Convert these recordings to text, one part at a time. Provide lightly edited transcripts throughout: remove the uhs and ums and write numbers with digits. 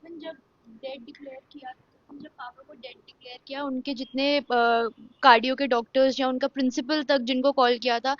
Even जब dead declare किया जब पापा को डेड डिक्लेयर किया, उनके जितने कार्डियो के डॉक्टर्स या उनका प्रिंसिपल तक जिनको कॉल किया था,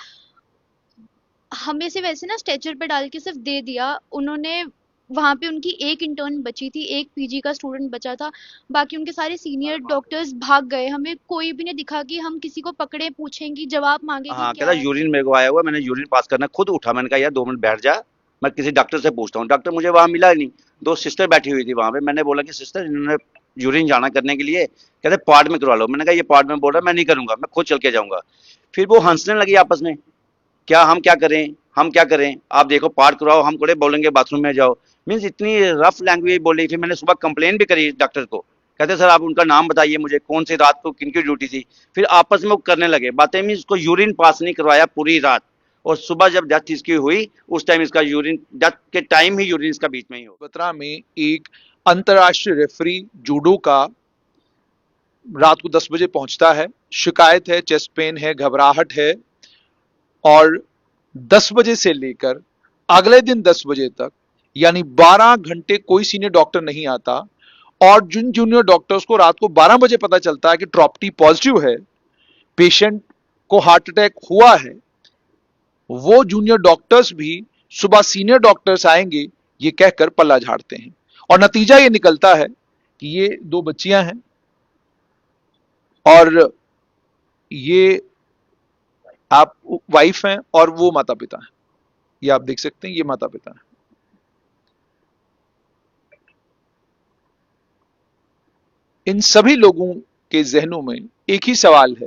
हमें सिर्फ ऐसे ना स्ट्रेचर पे डाल के सिर्फ दे दिया उन्होंने। वहां पे उनकी एक इंटर्न बची थी, एक पीजी का स्टूडेंट बचा था, बाकी उनके सारे सीनियर डॉक्टर्स भाग गए। हमें कोई भी नहीं दिखा कि हम किसी को पकड़े, पूछें, जवाब मांगे कि हाँ, क्या कहता है। यूरिन मेरे को आया हुआ है, मैंने यूरिन पास करना है, खुद उठा, मैंने कहा यार 2 मिनट बैठ जा, मैं किसी डॉक्टर से पूछता हूँ। डॉक्टर मुझे वहां मिला ही नहीं। दो सिस्टर बैठी हुई थी वहां पे, मैंने बोला कि सिस्टर इन्होंने यूरिन जाना करने के लिए, कहते पार्ट में करवा लो। मैंने कहा ये पार्ट में बोल रहा है, मैं नहीं करूंगा, मैं खुद चल के जाऊंगा। फिर वो हंसने लगी आपस में, क्या हम क्या करें, हम क्या करें, आप देखो पार्ट करवाओ, हम थोड़े बोलेंगे बाथरूम में जाओ। मीन्स इतनी रफ लैंग्वेज बोल रही थी। मैंने सुबह कंप्लेन भी करी डॉक्टर को, कहते सर आप उनका नाम बताइए मुझे, कौन सी रात को किनकी ड्यूटी थी। फिर आपस में वो करने लगे बातें। मीन्स उसको यूरिन पास नहीं करवाया पूरी रात, और सुबह जब डेथ इसकी हुई उस टाइम इसका यूरिन, डेथ के टाइम ही यूरिन इसका बीच में ही हो। बत्रा में एक अंतर्राष्ट्रीय रेफरी जूडो का रात को 10 बजे पहुंचता है। शिकायत है, चेस्ट पेन है, घबराहट है, और 10 बजे से लेकर अगले दिन 10 बजे तक यानी 12 घंटे कोई सीनियर डॉक्टर नहीं आता। और जिन जूनियर डॉक्टर्स को रात को 12 बजे पता चलता है कि ट्रॉप्टी पॉजिटिव है, पेशेंट को हार्ट अटैक हुआ है, वो जूनियर डॉक्टर्स भी सुबह सीनियर डॉक्टर्स आएंगे ये कहकर पल्ला झाड़ते हैं। और नतीजा ये निकलता है कि ये दो बच्चियां हैं, और ये आप वाइफ हैं और वो माता पिता हैं। ये आप देख सकते हैं, ये माता पिता हैं। इन सभी लोगों के जहनों में एक ही सवाल है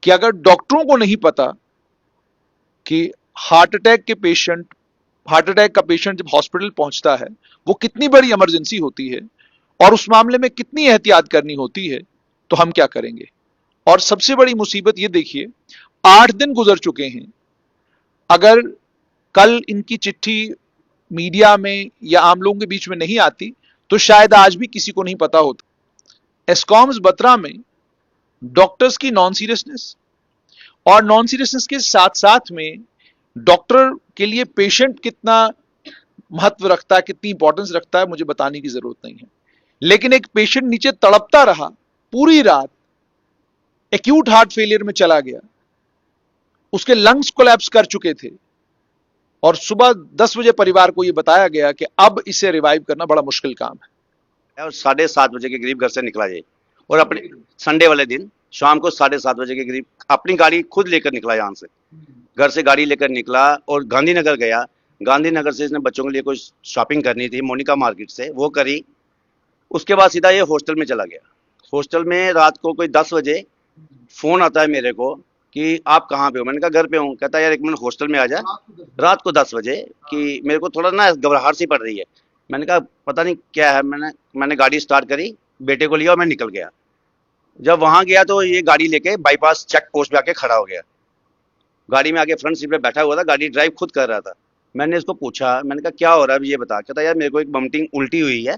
कि अगर डॉक्टरों को नहीं पता कि हार्ट अटैक का पेशेंट जब हॉस्पिटल पहुंचता है वो कितनी बड़ी इमरजेंसी होती है और उस मामले में कितनी एहतियात करनी होती है, तो हम क्या करेंगे। और सबसे बड़ी मुसीबत ये देखिए, 8 दिन गुजर चुके हैं। अगर कल इनकी चिट्ठी मीडिया में या आम लोगों के बीच में नहीं आती तो शायद आज भी किसी को नहीं पता होता। एस्कॉम्स बत्रा में डॉक्टर्स की नॉन सीरियसनेस, और नॉन सीरियसनेस के साथ साथ में डॉक्टर के लिए पेशेंट कितना महत्व रखता है, कितनी इंपॉर्टेंस रखता है, मुझे बताने की जरूरत नहीं है। लेकिन एक पेशेंट नीचे तड़पता रहा पूरी रात, एक्यूट हार्ट फेलियर में चला गया, उसके लंग्स कोलैप्स कर चुके थे, और सुबह 10 बजे परिवार को यह बताया गया कि अब इसे रिवाइव करना बड़ा मुश्किल काम और 7:30 बजे के करीब घर से निकला ये, और अपने संडे वाले दिन शाम को 7:30 बजे के करीब अपनी गाड़ी खुद लेकर निकला यहाँ से। घर से गाड़ी लेकर निकला और गांधीनगर गया। गांधीनगर से इसने बच्चों के लिए कुछ शॉपिंग करनी थी मोनिका मार्केट से, वो करी। उसके बाद सीधा ये हॉस्टल में चला गया। हॉस्टल में रात को कोई 10 बजे फोन आता है मेरे को कि आप कहाँ पे हो। मैंने कहा घर पे हूँ। कहता है यार एक मिनट हॉस्टल में आ जा, रात को 10 बजे, कि मेरे को थोड़ा ना घबराहट सी पड़ रही है। मैंने कहा पता नहीं क्या है। मैंने गाड़ी स्टार्ट करी, बेटे को लिया और मैं निकल गया। जब वहां गया तो ये गाड़ी लेके बाईपास चेक पोस्ट पे आके खड़ा हो गया। गाड़ी में आके फ्रंट सीट पे बैठा हुआ था, गाड़ी ड्राइव खुद कर रहा था। मैंने इसको पूछा, मैंने कहा क्या हो रहा है अभी ये बता। कहता यार मेरे को एक वॉमिटिंग उल्टी हुई है।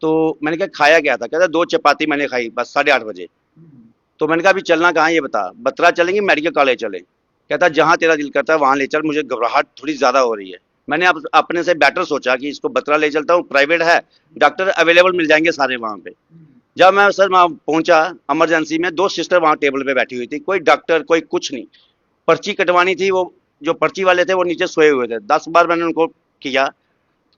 तो मैंने कहा खाया क्या था। कहता 2 चपाती मैंने खाई बस 8:30 बजे। तो मैंने कहा अभी चलना कहाँ है ये बता। बत्रा चलेंगे मेडिकल कॉलेज चले। कहता जहाँ तेरा दिल करता है वहां ले चल, मुझे घबराहट थोड़ी ज्यादा हो रही है। मैंने अपने से बेटर सोचा कि इसको बत्रा ले चलता हूँ, प्राइवेट है, डॉक्टर अवेलेबल मिल जाएंगे सारे वहां पे। जब मैं सर वहाँ पहुंचा इमरजेंसी में, दो सिस्टर वहां टेबल पे बैठी हुई थी, कोई डॉक्टर कोई कुछ नहीं। पर्ची कटवानी थी, वो जो पर्ची वाले थे वो नीचे सोए हुए थे। 10 बार मैंने उनको किया,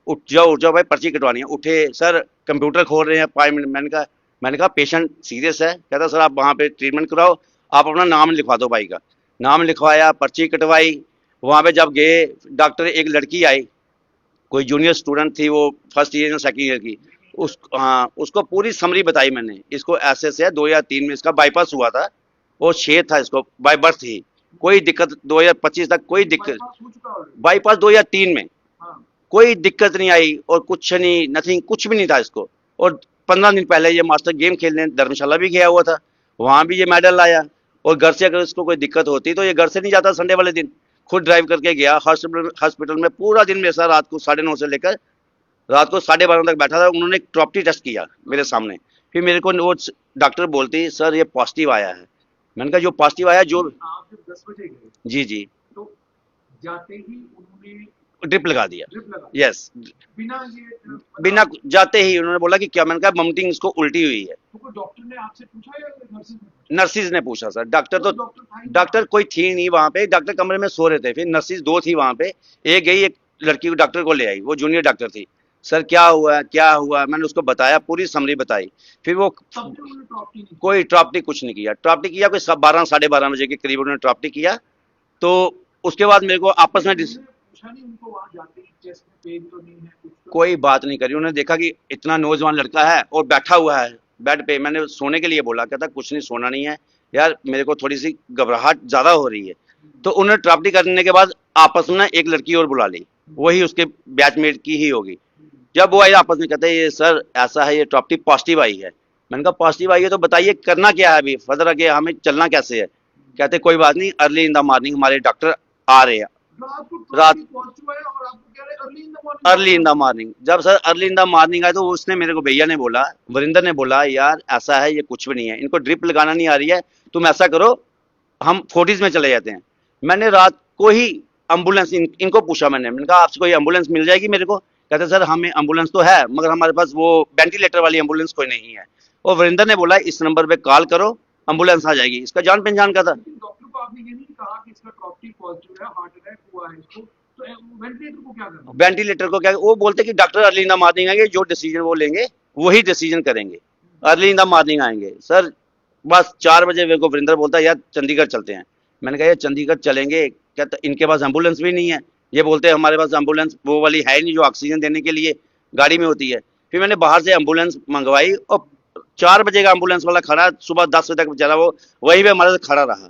उठ जाओ भाई पर्ची कटवानी है। उठे सर, कंप्यूटर खोल रहे हैं 5 मिनट। मैंने कहा पेशेंट सीरियस है। कहता सर आप वहाँ पे ट्रीटमेंट कराओ, आप अपना नाम लिखवा दो भाई का। नाम लिखवाया, पर्ची कटवाई। वहाँ पे जब गए डॉक्टर, एक लड़की आई, कोई जूनियर स्टूडेंट थी, वो फर्स्ट ईयर या सेकंड ईयर की। उस हाँ, उसको पूरी समरी बताई मैंने, इसको ऐसे से 2003 में इसका बाईपास हुआ था, वो 6 था इसको बाय बर्थ ही। कोई दिक्कत 2025 तक कोई दिक्कत, बाईपास 2003 में कोई दिक्कत नहीं आई, और कुछ नहीं, नथिंग, कुछ भी नहीं था इसको। और 15 दिन पहले ये मास्टर गेम खेलने धर्मशाला भी गया हुआ था, वहां भी ये मेडल लाया। और घर से अगर इसको कोई दिक्कत होती तो ये घर से नहीं जाता, संडे वाले दिन खुद ड्राइव करके गया। हॉस्पिटल में पूरा दिन मेरे साथ, रात को 9:30 से लेकर रात को 12:30 तक बैठा था। उन्होंने एक प्रॉपर्टी टेस्ट किया मेरे सामने। फिर मेरे को वो डॉक्टर बोलती सर ये पॉजिटिव आया है। मैंने कहा जो पॉजिटिव आया जो, आप जब 10 बजे गए जी जी, तो जाते ही उन्होंने ड्रिप लगा दिया। ड्रिप लगा यस, बिना ये बिना जाते ही उन्होंने बोला कि क्या, मैंने कहा ममटिंग इसको उल्टी हुई है। तो कोई डॉक्टर ने आपसे पूछा या नर्सेज ने पूछा? नर्सिस ने पूछा सर, डॉक्टर तो, कोई डॉक्टर था ही नहीं डॉक्टर वहाँ कोई थी नहीं वहां पे, डॉक्टर कमरे में सो रहे थे। फिर नर्सिस दो थी वहां पे, एक गई, एक लड़की को डॉक्टर को ले आई, वो जूनियर डॉक्टर थी। सर क्या हुआ क्या हुआ, मैंने उसको बताया, पूरी समरी बताई। फिर वो तब भी उन्होंने ड्रॉप नहीं कोई ट्रॉपटी कुछ नहीं किया, ट्रॉपटी किया कोई सब 12 साढ़े 12 बजे के करीब उन्होंने ट्रॉपटी किया। तो उसके बाद मेरे को आपस में उन्होंने पूछा नहीं उनको वहां जाते ही चेस्ट में पेन तो नहीं है कुछ तो? कोई बात नहीं करी। उन्होंने देखा कि इतना नौजवान लड़का है और बैठा हुआ है बेड पे, मैंने सोने के लिए बोला, कहता कुछ नहीं, सोना नहीं है यार, मेरे को थोड़ी सी घबराहट ज्यादा हो रही है। तो उन्होंने ट्रॉपटी करने के बाद आपस में ना एक लड़की और बुला ली, वही उसके बैचमेट की ही होगी। जब वो आई आपस में, कहते हैं ये सर ऐसा है, ये ट्रॉपटी पॉजिटिव आई है। मैंने कहा पॉजिटिव आई है तो बताइए करना क्या है, अभी फर्दर आगे हमें चलना कैसे है। कहते कोई बात नहीं, अर्ली इन द मॉर्निंग हमारे डॉक्टर आ रहे हैं। रात को रात, ट्रॉपी पॉजिटिव है और आपको कह रहे early in the morning early in the morning, जब sir early in the morning आए तो उसने मेरे को, भैया ने बोला, वरिंदर ने बोला, यार ऐसा है ये कुछ भी नहीं है, इनको ड्रिप लगाना नहीं आ रही है, तुम ऐसा करो हम फोर्टिस में चले जाते हैं। मैंने रात को ही एम्बुलेंस इनको पूछा, मैंने कहा आपसे कोई एम्बुलेंस मिल जाएगी मेरे को। कहते सर हमें एम्बुलेंस तो है मगर हमारे पास वो वेंटिलेटर वाली एम्बुलेंस कोई नहीं है। और वरिंदर ने बोला इस नंबर पे कॉल करो एम्बुलेंस आ जाएगी, इसका जान पहचान का था। डॉक्टर को आपने ये नहीं कहा कि इसका ट्रॉपी पॉजिटिव है, हार्ट अटैक हुआ है इसको, तो वेंटिलेटर को क्या करना? वेंटिलेटर को क्या, वो बोलते कि doctor early in the morning आएंगे, जो डिसीजन वो लेंगे वही डिसीजन करेंगे, अर्ली इन द मॉर्निंग आएंगे। सर बस 4 बजे मेरे को वरिंदर बोलता है यार चंडीगढ़ चलते हैं। मैंने कहा यार चंडीगढ़ चलेंगे, कहता इनके पास एम्बुलेंस भी नहीं है, ये बोलते हैं हमारे पास एम्बुलेंस वो वाली है नहीं जो ऑक्सीजन देने के लिए गाड़ी में होती है। फिर मैंने बाहर से एम्बुलेंस मंगवाई और 4 बजे का एम्बुलेंस वाला खड़ा, सुबह 10 बजे तक बेचारा वो वहीं पे हमारे साथ खड़ा रहा।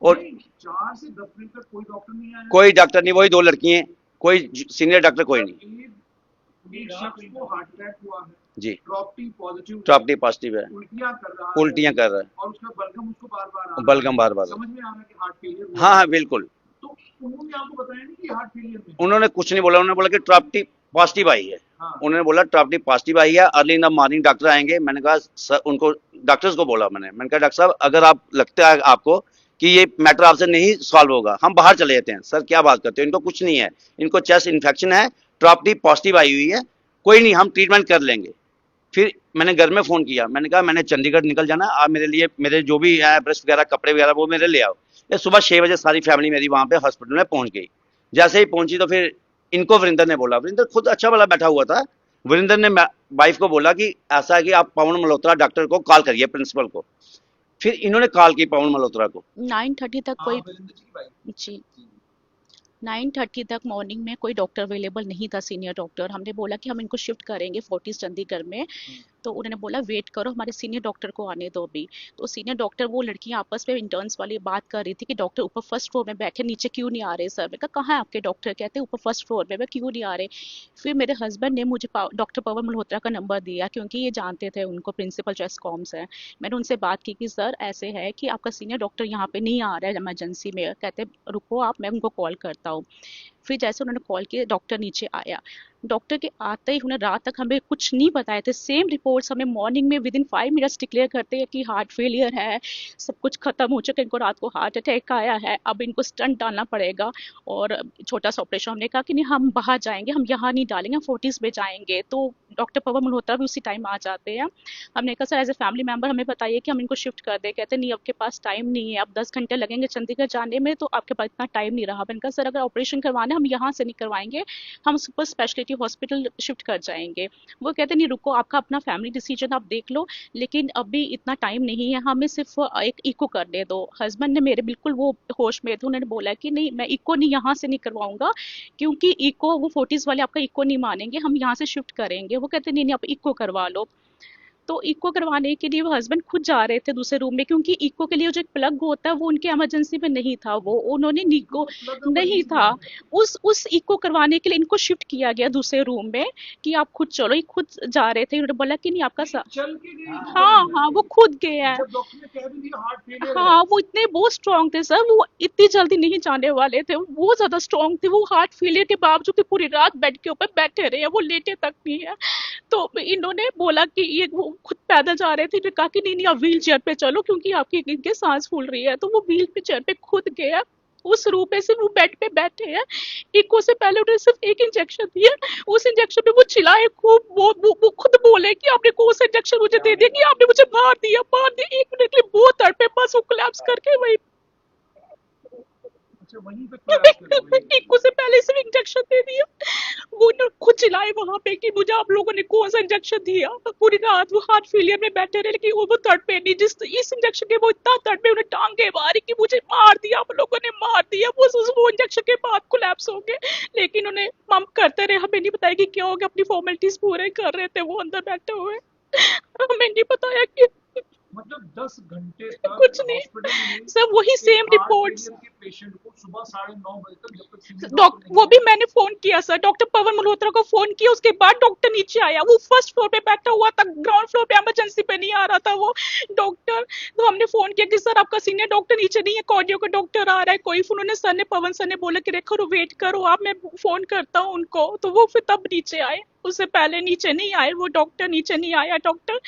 और 4 से 10 बजे तक कोई डॉक्टर नहीं आया? कोई डॉक्टर नहीं, वही दो लड़कियां, कोई सीनियर डॉक्टर कोई नहीं। एक शख्स को हार्ट अटैक हुआ है, जी, ट्रॉपी पॉजिटिव, ट्रॉपटी पॉजिटिव है, उल्टियां कर रहा है, उल्टियां कर रहा और उसका बलगम उसको बार बार आ है, रहा बलगम बार है, बार। समझ में आ रहा है कि हार्ट फेलियर हुआ हाँ है। हाँ बिल्कुल। तो उन्होंने आपको बताया नहीं कि हार्ट फेलियर में? उन्होंने कुछ नहीं बोला, उन्होंने बोला कि ट्रॉपटी पॉजिटिव आई है। हाँ। उन्होंने बोला ट्रॉपटी पॉजिटिव आई है, early in the morning doctor आएंगे। मैंने कहा सर, उनको डॉक्टर्स को बोला, मैंने कहा डॉक्टर साहब अगर आप लगता है आपको कि ये मैटर आपसे नहीं सॉल्व होगा हम बाहर चले जाते हैं। सर क्या बात करते हो, इनको कुछ नहीं है, इनको चेस्ट इन्फेक्शन है, ट्रॉपटी पॉजिटिव आई हुई है, कोई नहीं हम ट्रीटमेंट कर लेंगे। फिर मैंने घर में फोन किया, मैंने कहा मैंने चंडीगढ़ निकल जाना, आप मेरे लिए मेरे जो भी है ब्रश वगैरह कपड़े वगैरह वो मेरे ले आओ। ये सुबह 6 बजे सारी फैमिली मेरी वहां पे हॉस्पिटल में पहुंच गई। जैसे ही पहुंची तो फिर इनको वरिंदर ने बोला, वरिंदर खुद अच्छा वाला बैठा हुआ था, वरिंदर ने वाइफ को बोला कि ऐसा है कि आप पवन मल्होत्रा डॉक्टर को कॉल करिए, प्रिंसिपल को। फिर इन्होंने कॉल की पवन मल्होत्रा को। 9:30 तक कोई, वीरेंद्र जी की बाइक। जी 9:30 तक मॉर्निंग में कोई डॉक्टर अवेलेबल नहीं था, सीनियर डॉक्टर। हमने बोला कि हम इनको शिफ्ट करेंगे फोर्टिस चंडीगढ़ में, तो उन्होंने बोला वेट करो हमारे सीनियर डॉक्टर को आने दो अभी। तो सीनियर डॉक्टर, वो लड़कियां आपस में इंटर्न्स वाली बात कर रही थी कि डॉक्टर ऊपर फर्स्ट फ्लोर में बैठे, नीचे क्यों नहीं आ रहे सर। मैं कहा कहाँ है आपके डॉक्टर, कहते ऊपर फर्स्ट फ्लोर में। मैं क्यों नहीं आ रहे। फिर मेरे हस्बैंड ने मुझे डॉक्टर पवन मल्होत्रा का नंबर दिया, क्योंकि ये जानते थे उनको, प्रिंसिपल जो एस्कॉम्स है। मैंने उनसे बात की कि सर ऐसे है कि आपका सीनियर डॉक्टर यहाँ पे नहीं आ रहा है इमरजेंसी में। कहते रुको आप, मैं उनको कॉल करता हूँ। फिर जैसे उन्होंने कॉल किया, डॉक्टर नीचे आया। डॉक्टर के आते ही उन्हें रात तक हमें कुछ नहीं बताए थे। सेम रिपोर्ट्स हमें मॉर्निंग में विद इन 5 मिनट्स डिक्लेयर करते हैं कि हार्ट फेलियर है, सब कुछ खत्म हो चुका है, इनको रात को हार्ट अटैक आया है, अब इनको स्टंट डालना पड़ेगा और छोटा सा ऑपरेशन। हमने कहा कि नहीं हम बाहर जाएंगे, हम यहाँ नहीं डालेंगे, हम फोर्टिस में जाएंगे। तो डॉक्टर पवन मल्होत्रा भी उसी टाइम आ जाते हैं। हमने कहा sir as a family member हमें बताइए कि हम इनको शिफ्ट कर दें। कहते नहीं आपके पास टाइम नहीं है, अब 10 घंटे लगेंगे चंडीगढ़ जाने में, तो आपके पास इतना टाइम नहीं रहा। मैंने कहा सर अगर ऑपरेशन करवाना हम यहाँ से नहीं करवाएंगे, हम सुपर स्पेशलिटी हॉस्पिटल शिफ्ट कर जाएंगे। वो कहते नहीं रुको, आपका अपना फैमिली डिसीजन आप देख लो, लेकिन अभी इतना टाइम नहीं है, हमें सिर्फ एक इको करने दो। हस्बैंड ने मेरे बिल्कुल वो होश में थे, उन्होंने बोला कि नहीं मैं इको नहीं यहाँ से नहीं करवाऊंगा, क्योंकि इको वो फोर्टिस वाले आपका इको नहीं मानेंगे, हम यहाँ से शिफ्ट करेंगे। वो कहते नहीं नहीं आप इको करवा लो। तो इको करवाने के लिए वो हस्बैंड खुद जा रहे थे दूसरे रूम में, क्योंकि इको के लिए जो एक प्लग होता है वो उनके इमरजेंसी में नहीं था, वो उन्होंने निको नहीं था। उस इको करवाने के लिए इनको शिफ्ट किया गया दूसरे रूम में कि आप खुद चलो। ये खुद जा रहे थे, उन्होंने बोला कि नहीं आपका चल के गए इनको हाँ करने? हाँ वो खुद गए हैं। जब डॉक्टर ने कह भी दिया हार्ट फेलियर है। हाँ वो इतने बहुत स्ट्रांग थे सर, वो इतनी जल्दी नहीं जाने वाले थे, वो बहुत ज्यादा स्ट्रांग थे। वो हार्ट फेलियर के बावजूद भी पूरी रात बेड के ऊपर बैठे रहे हैं, वो लेटे तक नहीं है। तो इन्होंने बोला कि ये वो खुद पैदल जा रहे थे, इन्होंने कहा कि नहीं नहीं आप व्हील चेयर पे चलो, क्योंकि आपकी इनके सांस फूल रही है। तो वो व्हील चेयर पे खुद गए। उस रूम में सिर्फ वो बेड पे बैठे हैं। इको से पहले उन्होंने सिर्फ एक इंजेक्शन दिया। उस इंजेक्शन पे वो चिल्लाए खूब, वो खुद बोले कि आपने कौन सा इंजेक्शन मुझे दे दिया, कि आपने मुझे मार दिया 1 मिनट के लिए, बहुत तड़पे, बस वो कोलैप्स करके वही अच्छा, वहीं पे कोलैप्स कर गए। टीकू से पहले सिर्फ इंजेक्शन दे दिया। वो ना खुद चिल्लाए वहां पे कि मुझे आप लोगों ने कौन सा इंजेक्शन दिया। पूरी रात वो हार्ट फेलियर में बैठे रहे, लेकिन वो तड़पे नहीं। जिस इस इंजेक्शन के वो इतना तड़पे, उन्हें टांगे मारी कि मुझे मार दिया, आप लोगों ने मार दिया। वो इंजेक्शन के बाद कोलैप्स हो गए। लेकिन उन्हें पंप करते रहे, हमें नहीं बताया कि क्या हो गया, अपनी फॉर्मेलिटीज पूरे कर रहे थे वो अंदर बैठे हुए। हमें नहीं बताया कि मतलब 10 घंटे तक कुछ नहीं, हॉस्पिटल में सब वही एक सेम हार्ट रिपोर्ट्स। फेलियर के पेशेंट को सुबह 9:30 बजे तक, जब तक सीनियर डॉक डॉक्टर नहीं वो भी आए। मैंने फोन किया सर, डॉक्टर पवन मल्होत्रा को फोन किया, उसके बाद डॉक्टर नीचे आया। वो फर्स्ट फ्लोर पे बैठा हुआ था, ग्राउंड फ्लोर पे इमरजेंसी पे नहीं आ रहा था वो डॉक्टर। तो हमने फोन किया कि सर आपका सीनियर डॉक्टर नीचे नहीं है, कार्डियो का डॉक्टर आ रहा है कोई। फिर उन्होंने सर ने, पवन सर ने बोला कि रेखा वेट करो आप, मैं फोन करता हूँ उनको। तो वो फिर तब नीचे आए, उससे पहले नीचे नहीं आए वो डॉक्टर, नीचे नहीं आया डॉक्टर।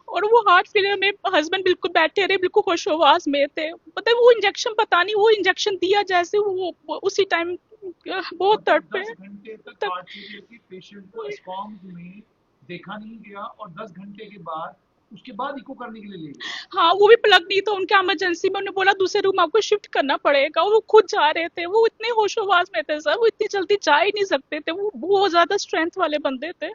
और वो हार्ट फेलियर में हस्बैंड बिल्कुल बैठे रहे, बिल्कुल होशोवास में थे। मतलब वो इंजेक्शन, पता नहीं वो इंजेक्शन दिया जैसे वो उसी टाइम बहुत मतलब तड़पे 10 घंटे तक तक। हार्ट फेलियर के पेशेंट को एस्कॉम्स में देखा नहीं गया, और 10 घंटे के बाद उसके बाद इको करने के लिए ले गए। हाँ, वो भी प्लग नहीं था उनके इमरजेंसी में, उन्होंने बोला दूसरे रूम आपको शिफ्ट करना पड़ेगा। वो खुद जा रहे थे, वो इतने होशोवास में थे सर, वो इतनी जल्दी जा ही नहीं सकते थे, वो बहुत ज्यादा स्ट्रेंथ वाले बंदे थे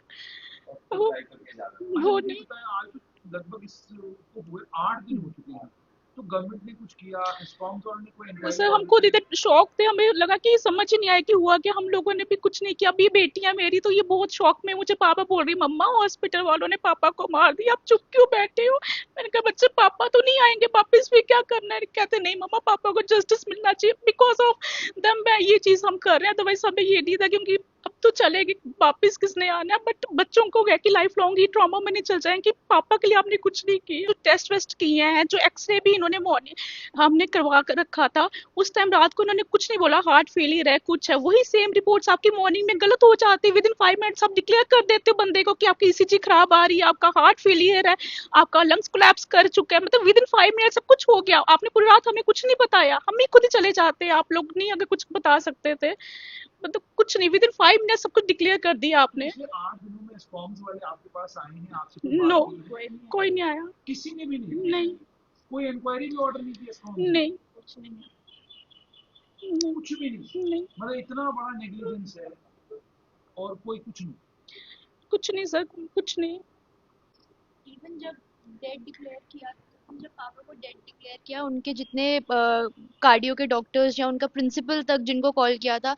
वो। अच्छा, वो ये नहीं, बताया, आज तो लगभग इसको हुए 8 दिन हो चुके हैं, तो गवर्नमेंट ने कुछ किया, एस्कॉम्स वालों ने कोई इंक्वायरी सर हम ऑर्डर खुद किया? इतने शॉक थे, हमें लगा कि ये समझ ही नहीं आया कि हुआ क्या। हम लोगों ने भी कुछ नहीं किया। अभी बेटियां मेरी तो ये बहुत शौक में मुझे पापा बोल रही, मम्मा हॉस्पिटल वालों ने पापा को मार दिया, आप चुप क्यों बैठे हो। मैंने कहा बच्चे पापा तो नहीं आएंगे वापिस, भी क्या करना है। कहते नहीं मम्मा, पापा को जस्टिस मिलना चाहिए, बिकॉज ऑफ दम मैं ये चीज हम कर रहे हैं। अदरवाइज हमें ये नहीं था, क्योंकि अब तो चलेगी, वापिस किसने आना है। बट बच्चों को क्या कि लाइफ लॉन्ग ही ट्रॉमा में नहीं चल जाए कि पापा के लिए आपने कुछ नहीं किया। जो टेस्ट वेस्ट किए हैं, जो एक्सरे भी इन्होंने मॉर्निंग हमने करवा कर रखा था, उस टाइम रात को उन्होंने कुछ नहीं बोला हार्ट फेलियर है कुछ है। वही सेम रिपोर्ट्स आपकी मॉर्निंग में गलत हो जाती है। विद इन 5 मिनट्स आप डिक्लेयर कर देते हो बंदे को कि आपकी ईसीजी खराब आ रही है, आपका हार्ट फेलियर है, आपका लंग्स कोलैप्स कर चुका है। मतलब विद इन 5 मिनट सब कुछ हो गया। आपने पूरी रात हमें कुछ नहीं बताया, हम ही खुद ही चले जाते, आप लोग नहीं अगर कुछ बता सकते थे। मतलब कुछ नहीं, विद इन 5 मिनट सब कुछ डिक्लेयर कर दिया तो आपने। पिछले 8 दिनों में एस्कॉम्स वाले आपके पास आए हैं, आपसे कोई नो, बात हुई है? कोई नहीं आया। किसी ने भी नहीं? नहीं, कोई इंक्वायरी भी ऑर्डर नहीं की एस्कॉम्स ने? नहीं, नहीं, कुछ भी नहीं? नहीं, मतलब इतना बड़ा नेग्लिजेंस है और कोई कुछ नहीं। कुछ नहीं सर, कुछ नहीं। इवन जब डेड डिक्लेयर किया, जब पापा को डेड डिक्लेयर किया, उनके जितने कार्डियो के डॉक्टर्स या उनका प्रिंसिपल तक जिनको कॉल किया था,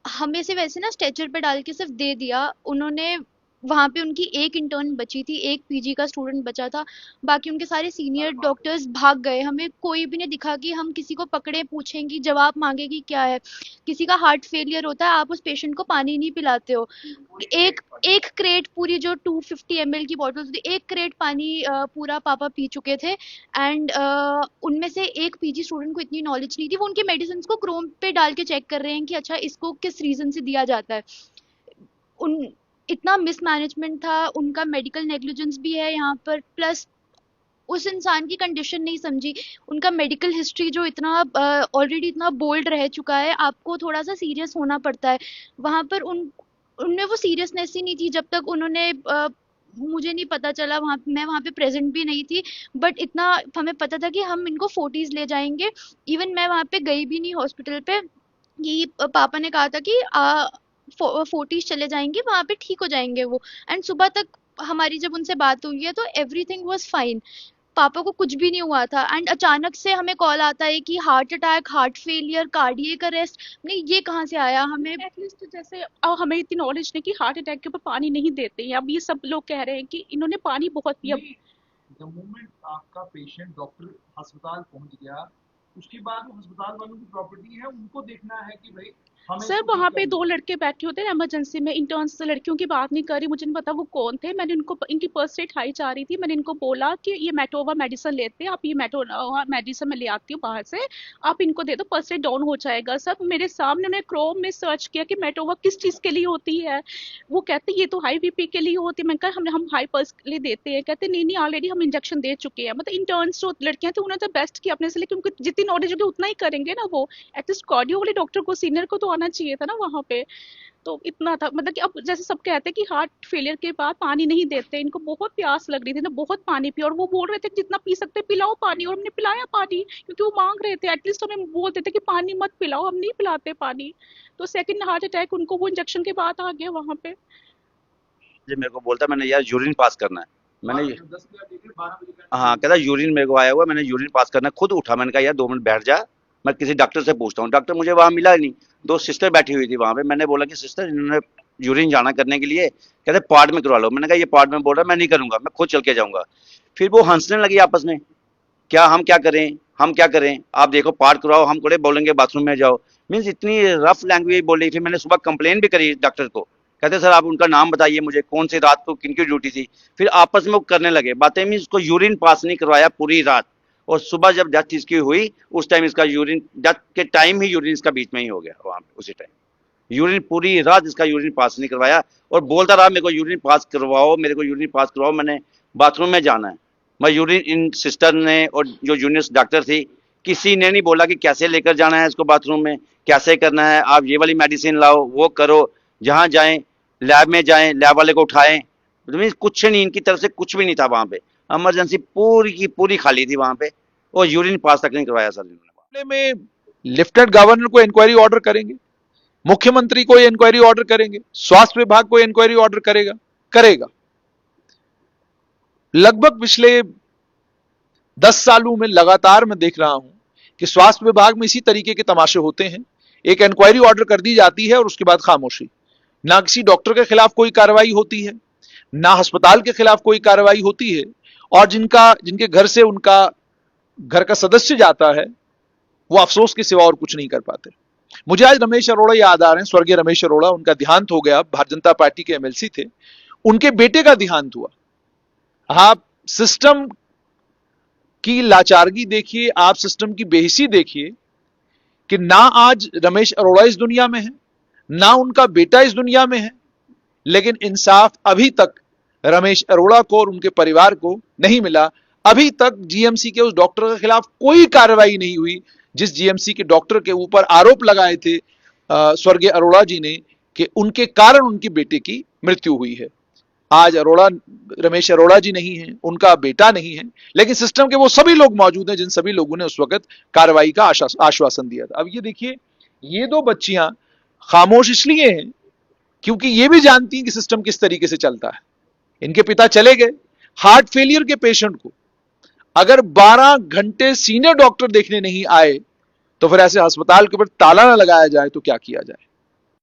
हमें सिर्फ ऐसे ना स्ट्रेचर पे डाल के सिर्फ दे दिया उन्होंने। वहां पे उनकी एक इंटर्न बची थी, एक पीजी का स्टूडेंट बचा था, बाकी उनके सारे सीनियर डॉक्टर्स भाग गए। हमें कोई भी नहीं दिखा कि हम किसी को पकड़े, पूछेंगे, जवाब मांगे कि क्या है। किसी का हार्ट फेलियर होता है, आप उस पेशेंट को पानी नहीं पिलाते हो। एक एक क्रेट पूरी, जो 250 ml की बॉटल थी, एक क्रेट पानी पूरा पापा पी चुके थे। एंड उनमें से एक पीजी स्टूडेंट को इतनी नॉलेज नहीं थी, वो उनके मेडिसिन को क्रोम पे डाल के चेक कर रहे हैं कि अच्छा इसको किस रीजन से दिया जाता है। उन इतना मिसमैनेजमेंट था, उनका मेडिकल नेग्लिजेंस भी है यहाँ पर, प्लस उस इंसान की कंडीशन नहीं समझी। उनका मेडिकल हिस्ट्री जो इतना ऑलरेडी इतना बोल्ड रह चुका है, आपको थोड़ा सा सीरियस होना पड़ता है। वहां पर उनमें वो सीरियसनेस ही नहीं थी। जब तक उन्होंने मुझे नहीं पता चला, वहाँ मैं वहाँ पे प्रेजेंट भी नहीं थी, बट इतना हमें पता था कि हम इनको फोर्टीज ले जाएंगे। इवन मैं वहाँ पे गई भी नहीं हॉस्पिटल पे, कि पापा ने कहा था कि फोर्टीज चले जाएंगे, वहाँ पे ठीक हो जाएंगे वो। एंड सुबह तक हमारी जब उनसे बात हुई है तो एवरीथिंग वाज फाइन, पापा को कुछ भी नहीं हुआ था। एंड अचानक से हमें कॉल आता है कि heart attack, heart failure, cardiac arrest. नहीं, ये कहाँ से आया हमें। एटलीस्ट जैसे अब हमें इतनी नॉलेज नहीं कि हार्ट अटैक के ऊपर पानी नहीं देते हैं। अब ये सब लोग कह रहे हैं कि इन्होंने पानी बहुत पिया। नहीं, द मोमेंट आपका पेशेंट डॉक्टर अस्पताल पहुंच गया, उसके बाद वो अस्पताल वालों की प्रॉपर्टी है, उनको देखना है कि भाई सर वहाँ पे 2 लड़के बैठे होते हैं इमरजेंसी में, इंटर्न्स से, लड़कियों की बात नहीं कर रही, मुझे नहीं पता वो कौन थे। मैंने उनको, इनकी पल्स रेट हाई जा रही थी, मैंने इनको बोला कि ये मेटोवा मेडिसिन लेते हैं आप, ये मेटोवा मेडिसिन मैं ले आती हूँ बाहर से, आप इनको दे दो, पल्स रेट डाउन हो जाएगा। सर मेरे सामने उन्होंने क्रोम में सर्च किया कि मेटोवा किस चीज़ के लिए होती है, वो कहते ये तो हाई बीपी के लिए होती है। मैंने कहा हम हाई पल्स के लिए देते हैं, कहते नहीं नहीं ऑलरेडी हम इंजेक्शन दे चुके हैं। मतलब इंटर्न्स जो लड़कियां थी उन्होंने तो बेस्ट किया अपने से, लेकिन उनको जितनी नॉलेज होगी उतना ही करेंगे ना वो। एटलीस्ट कार्डियो वाले डॉक्टर को, सीनियर को तो आना चाहिए था ना वहाँ पे। तो इतना था, मतलब कि अब जैसे सब कहते हैं कि हार्ट फेलियर के बाद पानी नहीं देते, इनको बहुत प्यास लग रही थी ना, बहुत पानी पिया, और वो बोल रहे थे कि जितना पी सकते पिलाओ पानी, और हमने पिलाया पानी क्योंकि वो मांग रहे थे। एटलीस्ट हमें बोलते थे कि पानी मत पिलाओ, हम नहीं पिलाते पानी। तो सेकंड हार्ट अटैक उनको वो इंजेक्शन के बाद आ गया वहां पे। जो मेरे को बोलता मैंने यार यूरिन पास करना है, मैंने हाँ कहता यूरिन मेरे को आया हुआ है, मैंने यूरिन पास करना है, खुद उठा, मैंने कहा यार 2 मिनट बैठ जा, मैं किसी डॉक्टर से पूछता हूँ। डॉक्टर मुझे वहां मिला ही नहीं, 2 सिस्टर बैठी हुई थी वहां पे। मैंने बोला कि सिस्टर इन्होंने यूरिन जाना करने के लिए, कहते पार्ट में करवा लो। मैंने कहा ये पार्ट में बोल रहा है, मैं नहीं करूंगा, मैं खुद चल के जाऊंगा। फिर वो हंसने लगी आपस में, क्या हम क्या करें, हम क्या करें, आप देखो पार्ट कराओ, हम थोड़े बोलेंगे बाथरूम में जाओ। मीन्स इतनी रफ लैंग्वेज बोल रही। फिर मैंने सुबह कंप्लेन भी करी डॉक्टर को, कहते सर आप उनका नाम बताइए मुझे, कौन सी रात को किनकी ड्यूटी थी। फिर आपस में वो करने लगे बातें। मीन्स उसको यूरिन पास नहीं करवाया पूरी रात, और सुबह जब डेथ इसकी हुई उस टाइम इसका यूरिन, डेथ के टाइम ही यूरिन इसका बीच में ही हो गया वहां पे उसी टाइम। यूरिन पूरी रात इसका यूरिन पास नहीं करवाया, और बोलता रहा मेरे को यूरिन पास करवाओ, मेरे को यूरिन पास करवाओ, मैंने बाथरूम में जाना है। मैं यूरिन, इन सिस्टर ने और जो जूनियर डॉक्टर थी, किसी ने नहीं बोला कि कैसे लेकर जाना है इसको बाथरूम में, कैसे करना है, आप ये वाली मेडिसिन लाओ, वो करो, जहाँ जाएं लैब में जाएं, लैब वाले को उठाएं। मीन्स कुछ नहीं, इनकी तरफ से कुछ भी नहीं था वहां पे। इमरजेंसी पूरी की पूरी खाली थी वहां पे, और यूरिन पास तक नहीं करवाया सर इन्होंने। मामले में लेफ्टिनेंट गवर्नर को इंक्वायरी ऑर्डर करेंगे, मुख्यमंत्री को इंक्वायरी ऑर्डर करेंगे, स्वास्थ्य विभाग को इंक्वायरी ऑर्डर करेगा। लगभग पिछले 10 सालों में लगातार मैं देख रहा हूं कि स्वास्थ्य विभाग में इसी तरीके के तमाशे होते हैं। एक इंक्वायरी ऑर्डर कर दी जाती है और उसके बाद खामोशी। ना किसी डॉक्टर के खिलाफ कोई कार्रवाई होती है, ना अस्पताल के खिलाफ कोई कार्रवाई होती है, और जिनके घर से उनका घर का सदस्य जाता है वो अफसोस के सिवा और कुछ नहीं कर पाते। मुझे आज रमेश अरोड़ा याद आ रहे हैं, स्वर्गीय रमेश अरोड़ा, उनका देहांत हो गया, भारतीय जनता पार्टी के एमएलसी थे, उनके बेटे का देहांत हुआ। आप सिस्टम की लाचारगी देखिए, आप सिस्टम की बेहिसी देखिए कि ना आज रमेश अरोड़ा इस दुनिया में है, ना उनका बेटा इस दुनिया में है, लेकिन इंसाफ अभी तक रमेश अरोड़ा को और उनके परिवार को नहीं मिला। अभी तक जीएमसी के उस डॉक्टर के खिलाफ कोई कार्रवाई नहीं हुई जिस जीएमसी के डॉक्टर के ऊपर आरोप लगाए थे स्वर्गीय अरोड़ा जी ने कि उनके कारण उनके बेटे की मृत्यु हुई है। आज रमेश अरोड़ा जी नहीं है, उनका बेटा नहीं है, लेकिन सिस्टम के वो सभी लोग मौजूद हैं जिन सभी लोगों ने उस वक्त कार्रवाई का आश्वासन दिया था। अब ये देखिए, ये 2 बच्चियां खामोश इसलिए हैं क्योंकि ये भी जानती हैं कि सिस्टम किस तरीके से चलता है। इनके पिता चले गए, हार्ट फेलियर के पेशेंट को अगर 12 घंटे सीनियर डॉक्टर देखने नहीं आए तो फिर ऐसे अस्पताल के ऊपर ताला ना लगाया जाए तो क्या किया जाए।